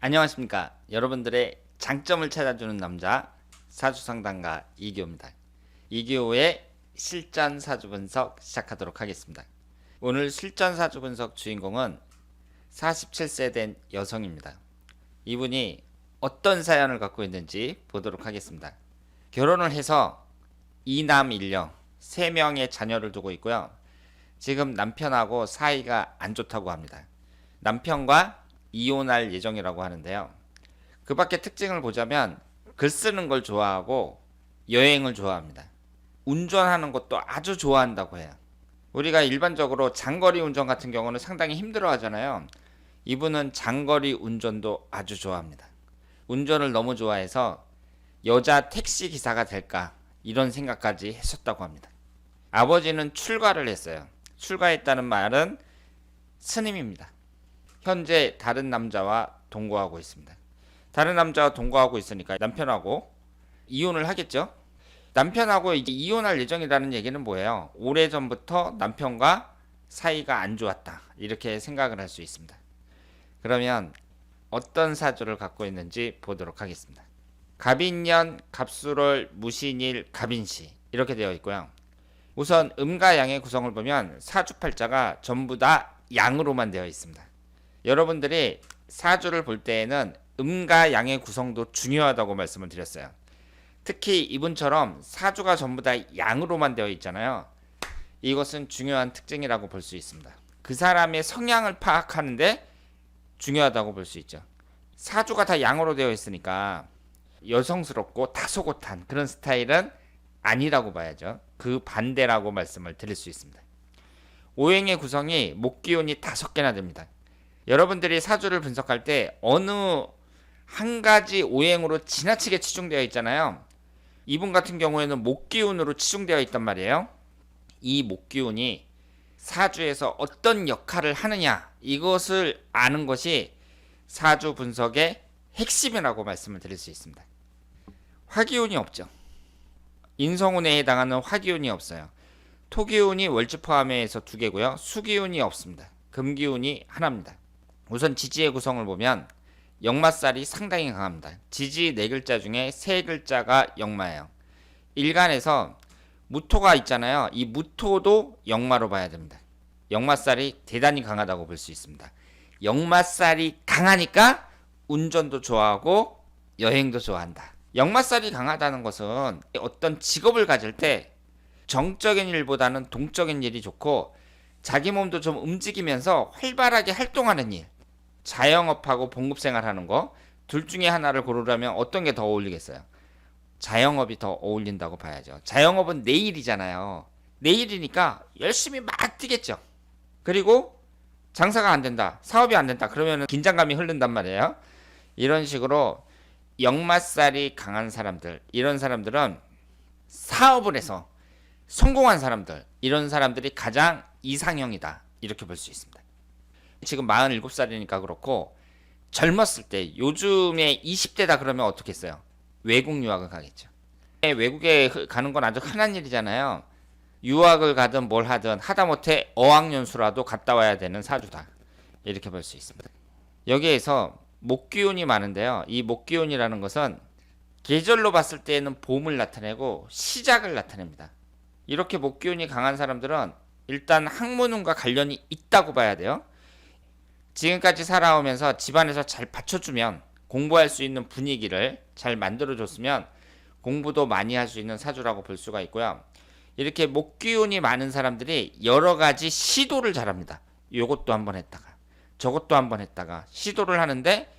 안녕하십니까. 여러분들의 장점을 찾아주는 남자 사주상담가 이기호입니다. 이기호의 실전 사주 분석 시작하도록 하겠습니다. 오늘 실전 사주 분석 주인공은 47세 된 여성입니다. 이분이 어떤 사연을 갖고 있는지 보도록 하겠습니다. 결혼을 해서 2남 1녀 3명의 자녀를 두고 있고요. 지금 남편하고 사이가 안 좋다고 합니다. 남편과 이혼할 예정이라고 하는데요. 그 밖에 특징을 보자면 글 쓰는 걸 좋아하고 여행을 좋아합니다. 운전하는 것도 아주 좋아한다고 해요. 우리가 일반적으로 장거리 운전 같은 경우는 상당히 힘들어 하잖아요. 이분은 장거리 운전도 아주 좋아합니다. 운전을 너무 좋아해서 여자 택시 기사가 될까 이런 생각까지 했었다고 합니다. 아버지는 출가를 했어요. 출가했다는 말은 스님입니다. 현재 다른 남자와 동거하고 있습니다. 다른 남자와 동거하고 있으니까 남편하고 이혼을 하겠죠. 남편하고 이제 이혼할 예정이라는 얘기는 뭐예요? 오래전부터 남편과 사이가 안 좋았다 이렇게 생각을 할 수 있습니다. 그러면 어떤 사주를 갖고 있는지 보도록 하겠습니다. 갑인년, 갑술월, 무신일, 갑인시 이렇게 되어 있고요. 우선 음과 양의 구성을 보면 사주팔자가 전부 다 양으로만 되어 있습니다. 여러분들이 사주를 볼 때에는 음과 양의 구성도 중요하다고 말씀을 드렸어요. 특히 이분처럼 사주가 전부 다 양으로만 되어 있잖아요. 이것은 중요한 특징이라고 볼 수 있습니다. 그 사람의 성향을 파악하는데 중요하다고 볼 수 있죠. 사주가 다 양으로 되어 있으니까 여성스럽고 다소곳한 그런 스타일은 아니라고 봐야죠. 그 반대라고 말씀을 드릴 수 있습니다. 오행의 구성이 목기운이 5개나 됩니다. 여러분들이 사주를 분석할 때 어느 한 가지 오행으로 지나치게 치중되어 있잖아요. 이분 같은 경우에는 목기운으로 치중되어 있단 말이에요. 이 목기운이 사주에서 어떤 역할을 하느냐 이것을 아는 것이 사주 분석의 핵심이라고 말씀을 드릴 수 있습니다. 화기운이 없죠. 인성운에 해당하는 화기운이 없어요. 토기운이 월지 포함해서 2개고요. 수기운이 없습니다. 금기운이 하나입니다. 우선 지지의 구성을 보면 역마살이 상당히 강합니다. 지지 4글자 중에 3글자가 역마예요. 일간에서 무토가 있잖아요. 이 무토도 역마로 봐야 됩니다. 역마살이 대단히 강하다고 볼 수 있습니다. 역마살이 강하니까 운전도 좋아하고 여행도 좋아한다. 역마살이 강하다는 것은 어떤 직업을 가질 때 정적인 일보다는 동적인 일이 좋고 자기 몸도 좀 움직이면서 활발하게 활동하는 일, 자영업하고 봉급생활하는 거 둘 중에 하나를 고르라면 어떤 게 더 어울리겠어요? 자영업이 더 어울린다고 봐야죠. 자영업은 내일이잖아요. 내일이니까 열심히 막 뛰겠죠. 그리고 장사가 안 된다, 사업이 안 된다 그러면 긴장감이 흐른단 말이에요. 이런 식으로 역마살이 강한 사람들, 이런 사람들은 사업을 해서 성공한 사람들, 이런 사람들이 가장 이상형이다 이렇게 볼 수 있습니다. 지금 47살이니까 그렇고 젊었을 때 요즘에 20대다 그러면 어떻게 했어요? 외국 유학을 가겠죠. 외국에 가는 건 아주 흔한 일이잖아요. 유학을 가든 뭘 하든 하다못해 어학연수라도 갔다 와야 되는 사주다 이렇게 볼 수 있습니다. 여기에서 목기운이 많은데요. 이 목기운이라는 것은 계절로 봤을 때에는 봄을 나타내고 시작을 나타냅니다. 이렇게 목기운이 강한 사람들은 일단 학문운과 관련이 있다고 봐야 돼요. 지금까지 살아오면서 집안에서 잘 받쳐주면 공부할 수 있는 분위기를 잘 만들어줬으면 공부도 많이 할 수 있는 사주라고 볼 수가 있고요. 이렇게 목기운이 많은 사람들이 여러 가지 시도를 잘합니다. 요것도 한번 했다가 저것도 한번 했다가 시도를 하는데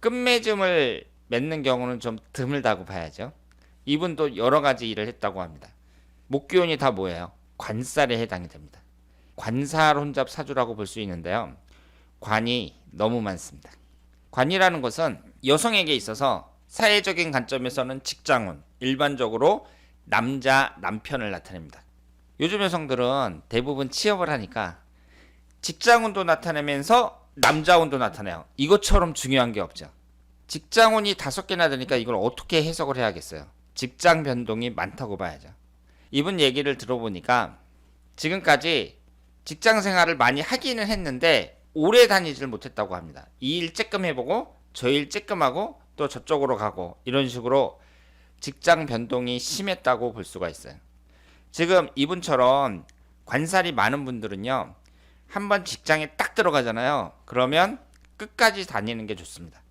끝맺음을 맺는 경우는 좀 드물다고 봐야죠. 이분도 여러 가지 일을 했다고 합니다. 목기운이 다 뭐예요? 관살에 해당이 됩니다. 관살 혼잡 사주라고 볼 수 있는데요. 관이 너무 많습니다. 관이라는 것은 여성에게 있어서 사회적인 관점에서는 직장운, 일반적으로 남편을 나타냅니다. 요즘 여성들은 대부분 취업을 하니까 직장운도 나타내면서 남자운도 나타내요. 이것처럼 중요한 게 없죠. 직장운이 5개나 되니까 이걸 어떻게 해석을 해야겠어요? 직장 변동이 많다고 봐야죠. 이분 얘기를 들어보니까 지금까지 직장 생활을 많이 하기는 했는데 오래 다니질 못했다고 합니다. 이 일 쬐끔 해보고 저 일 쬐끔하고 또 저쪽으로 가고 이런 식으로 직장 변동이 심했다고 볼 수가 있어요. 지금 이분처럼 관살이 많은 분들은요, 한번 직장에 딱 들어가잖아요. 그러면 끝까지 다니는 게 좋습니다.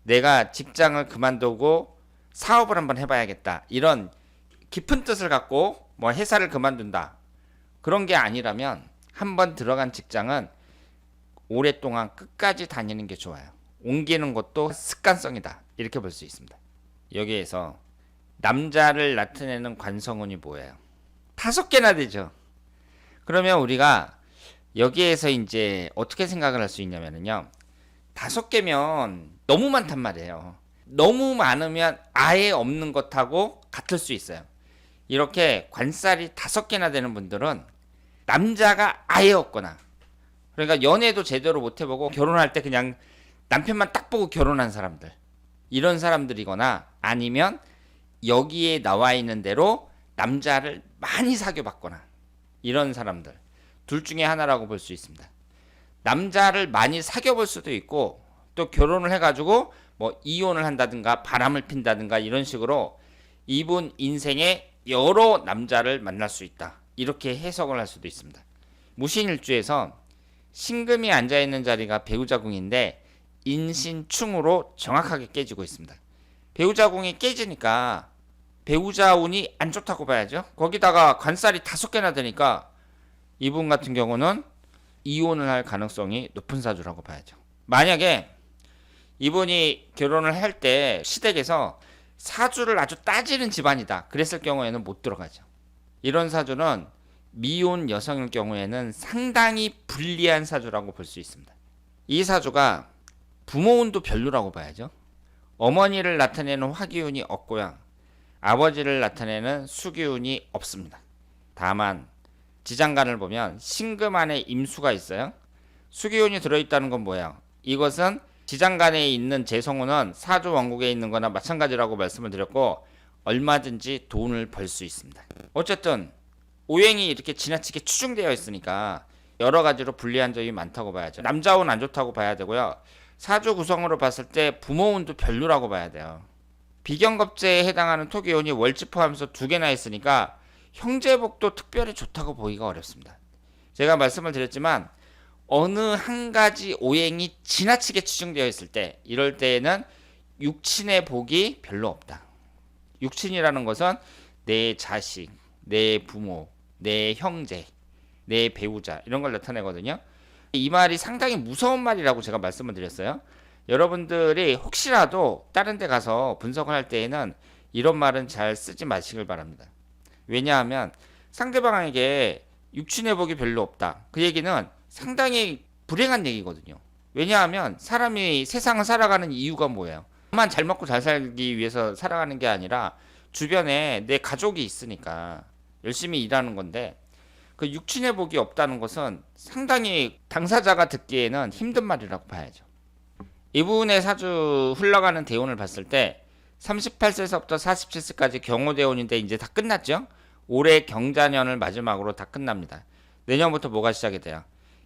내가 직장을 그만두고 사업을 한번 해봐야겠다, 이런 깊은 뜻을 갖고 뭐 회사를 그만둔다, 그런 게 아니라면 한번 들어간 직장은 오랫동안 끝까지 다니는 게 좋아요. 옮기는 것도 습관성이다, 이렇게 볼 수 있습니다. 여기에서 남자를 나타내는 관성운이 뭐예요? 5개나 되죠. 그러면 우리가 여기에서 이제 어떻게 생각을 할 수 있냐면요, 5개면 너무 많단 말이에요. 너무 많으면 아예 없는 것하고 같을 수 있어요. 이렇게 관살이 5개나 되는 분들은 남자가 아예 없거나, 그러니까 연애도 제대로 못 해보고 결혼할 때 그냥 남편만 딱 보고 결혼한 사람들, 이런 사람들이거나, 아니면 여기에 나와 있는 대로 남자를 많이 사귀어봤거나, 이런 사람들 둘 중에 하나라고 볼 수 있습니다. 남자를 많이 사귀어볼 수도 있고, 또 결혼을 해가지고 뭐 이혼을 한다든가 바람을 핀다든가 이런 식으로 이분 인생에 여러 남자를 만날 수 있다, 이렇게 해석을 할 수도 있습니다. 무신일주에서 신금이 앉아있는 자리가 배우자궁인데 인신충으로 정확하게 깨지고 있습니다. 배우자궁이 깨지니까 배우자 운이 안 좋다고 봐야죠. 거기다가 관살이 5개나 되니까 이분 같은 경우는 이혼을 할 가능성이 높은 사주라고 봐야죠. 만약에 이분이 결혼을 할 때 시댁에서 사주를 아주 따지는 집안이다, 그랬을 경우에는 못 들어가죠. 이런 사주는 미혼 여성일 경우에는 상당히 불리한 사주라고 볼 수 있습니다. 이 사주가 부모운도 별로라고 봐야죠. 어머니를 나타내는 화기운이 없고요, 아버지를 나타내는 수기운이 없습니다. 다만 지장간을 보면 신금 안에 임수가 있어요. 수기운이 들어있다는 건 뭐예요? 이것은 지장간에 있는 재성운은 사주 원국에 있는 거나 마찬가지라고 말씀을 드렸고, 얼마든지 돈을 벌 수 있습니다. 어쨌든 오행이 이렇게 지나치게 추중되어 있으니까 여러 가지로 불리한 점이 많다고 봐야죠. 남자운 안 좋다고 봐야 되고요, 사주 구성으로 봤을 때 부모운도 별로라고 봐야 돼요. 비경겁제에 해당하는 토기운이 월지 포함해서 2개나 있으니까 형제복도 특별히 좋다고 보기가 어렵습니다. 제가 말씀을 드렸지만 어느 한 가지 오행이 지나치게 추중되어 있을 때, 이럴 때에는 육친의 복이 별로 없다. 육친이라는 것은 내 자식, 내 부모, 내 형제, 내 배우자, 이런 걸 나타내거든요. 이 말이 상당히 무서운 말이라고 제가 말씀을 드렸어요. 여러분들이 혹시라도 다른 데 가서 분석을 할 때에는 이런 말은 잘 쓰지 마시길 바랍니다. 왜냐하면 상대방에게 육친의 복이 별로 없다, 그 얘기는 상당히 불행한 얘기거든요. 왜냐하면 사람이 세상을 살아가는 이유가 뭐예요? 만 잘 먹고 잘 살기 위해서 살아가는 게 아니라 주변에 내 가족이 있으니까 열심히 일하는 건데, 그 육친의 복이 없다는 것은 상당히 당사자가 듣기에는 힘든 말이라고 봐야죠. 이분의 사주 흘러가는 대운을 봤을 때 38세에서부터 47세까지 경호대운인데 이제 다 끝났죠. 올해 경자년을 마지막으로 다 끝납니다. 내년부터 뭐가 시작이 돼요?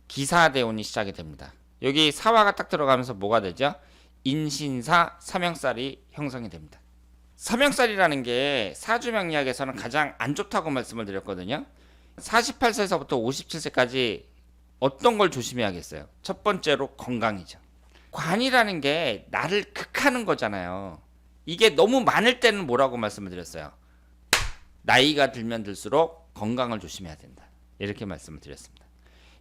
기사대운이 시작이 됩니다. 여기 사화가 딱 들어가면서 뭐가 되죠? 인신사 삼형살이 형성이 됩니다. 삼형살이라는 게 사주명리학에서는 가장 안 좋다고 말씀을 드렸거든요. 48세에서부터 57세까지 어떤 걸 조심해야겠어요? 첫 번째로 건강이죠. 관이라는 게 나를 극하는 거잖아요. 이게 너무 많을 때는 뭐라고 말씀을 드렸어요? 나이가 들면 들수록 건강을 조심해야 된다, 이렇게 말씀을 드렸습니다.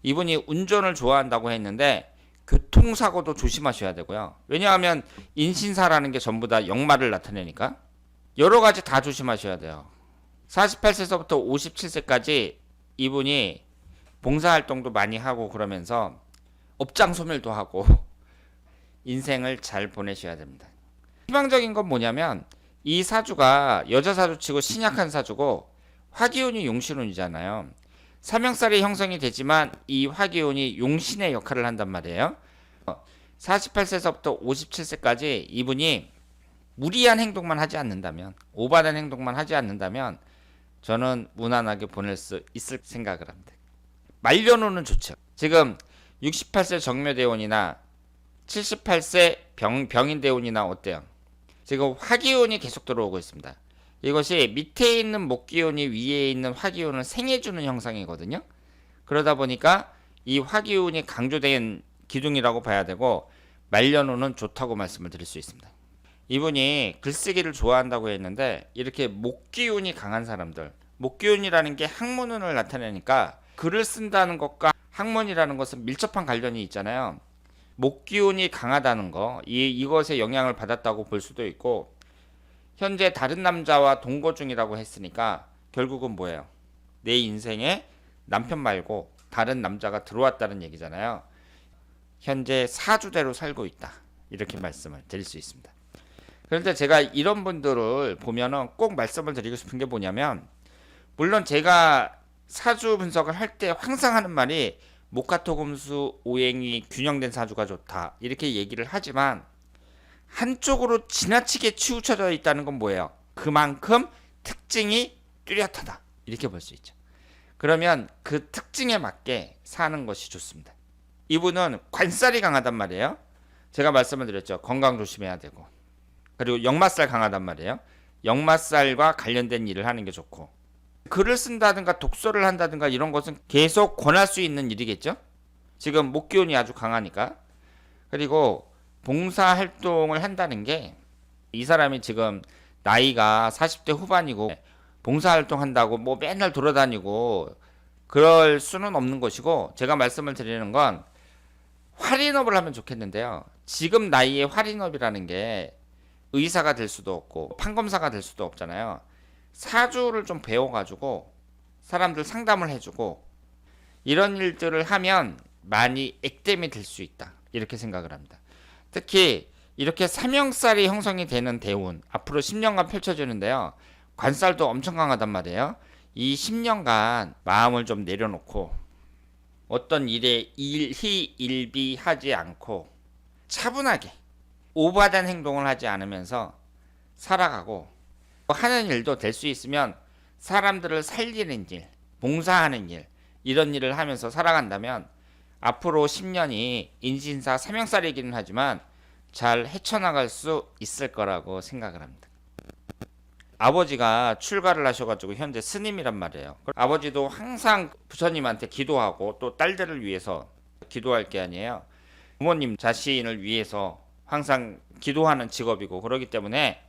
이분이 운전을 좋아한다고 했는데 교통사고도 조심하셔야 되고요. 왜냐하면 인신사라는 게 전부 다 역말을 나타내니까 여러 가지 다 조심하셔야 돼요. 48세에서부터 57세까지 이분이 봉사활동도 많이 하고 그러면서 업장 소멸도 하고 인생을 잘 보내셔야 됩니다. 희망적인 건 뭐냐면 이 사주가 여자 사주치고 신약한 사주고 화기운이 용신운이잖아요. 삼형살이 형성이 되지만 이 화기운이 용신의 역할을 한단 말이에요. 48세에서부터 57세까지 이분이 무리한 행동만 하지 않는다면, 오바된 행동만 하지 않는다면 저는 무난하게 보낼 수 있을 생각을 합니다. 말년운은 좋죠. 지금 68세 정묘대운이나 78세 병인대운이나 어때요? 지금 화기운이 계속 들어오고 있습니다. 이것이 밑에 있는 목기운이 위에 있는 화기운을 생해주는 형상이거든요. 그러다 보니까 이 화기운이 강조된 기둥이라고 봐야 되고, 말년운은 좋다고 말씀을 드릴 수 있습니다. 이분이 글쓰기를 좋아한다고 했는데, 이렇게 목기운이 강한 사람들, 목기운이라는 게 학문운을 나타내니까 글을 쓴다는 것과 학문이라는 것은 밀접한 관련이 있잖아요. 목기운이 강하다는 거, 이것에 영향을 받았다고 볼 수도 있고, 현재 다른 남자와 동거 중이라고 했으니까 결국은 뭐예요? 내 인생에 남편 말고 다른 남자가 들어왔다는 얘기잖아요. 현재 사주대로 살고 있다, 이렇게 말씀을 드릴 수 있습니다. 그런데 제가 이런 분들을 보면은 꼭 말씀을 드리고 싶은 게 뭐냐면, 물론 제가 사주 분석을 할 때 항상 하는 말이 목화토금수 오행이 균형된 사주가 좋다, 이렇게 얘기를 하지만, 한쪽으로 지나치게 치우쳐져 있다는 건 뭐예요? 그만큼 특징이 뚜렷하다, 이렇게 볼 수 있죠. 그러면 그 특징에 맞게 사는 것이 좋습니다. 이분은 관살이 강하단 말이에요. 제가 말씀을 드렸죠. 건강 조심해야 되고, 그리고 역마살 강하단 말이에요. 역마살과 관련된 일을 하는 게 좋고, 글을 쓴다든가 독서를 한다든가 이런 것은 계속 권할 수 있는 일이겠죠. 지금 목기운이 아주 강하니까. 그리고 봉사활동을 한다는 게, 이 사람이 지금 나이가 40대 후반이고 봉사활동 한다고 뭐 맨날 돌아다니고 그럴 수는 없는 것이고, 제가 말씀을 드리는 건 활인업을 하면 좋겠는데요. 지금 나이에 활인업이라는 게 의사가 될 수도 없고 판검사가 될 수도 없잖아요. 사주를 좀 배워가지고 사람들 상담을 해주고 이런 일들을 하면 많이 액땜이 될 수 있다, 이렇게 생각을 합니다. 특히 이렇게 삼형살이 형성이 되는 대운, 앞으로 10년간 펼쳐지는데요. 관살도 엄청 강하단 말이에요. 이 10년간 마음을 좀 내려놓고 어떤 일에 일희일비하지 않고 차분하게 오바된 행동을 하지 않으면서 살아가고, 하는 일도 될 수 있으면 사람들을 살리는 일, 봉사하는 일, 이런 일을 하면서 살아간다면 앞으로 10년이 인신사 삼형살이기는 하지만 잘 헤쳐나갈 수 있을 거라고 생각을 합니다. 아버지가 출가를 하셔가지고 현재 스님이란 말이에요. 아버지도 항상 부처님한테 기도하고 또 딸들을 위해서 기도할 게 아니에요. 부모님 자신을 위해서 항상 기도하는 직업이고, 그러기 때문에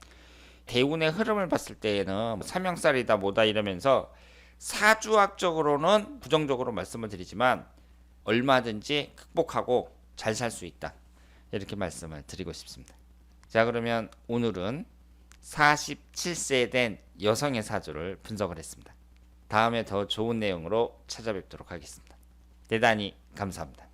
대운의 흐름을 봤을 때에는 삼형살이다 뭐다 이러면서 사주학적으로는 부정적으로 말씀을 드리지만 얼마든지 극복하고 잘 살 수 있다, 이렇게 말씀을 드리고 싶습니다. 자, 그러면 오늘은 47세 된 여성의 사주를 분석을 했습니다. 다음에 더 좋은 내용으로 찾아뵙도록 하겠습니다. 대단히 감사합니다.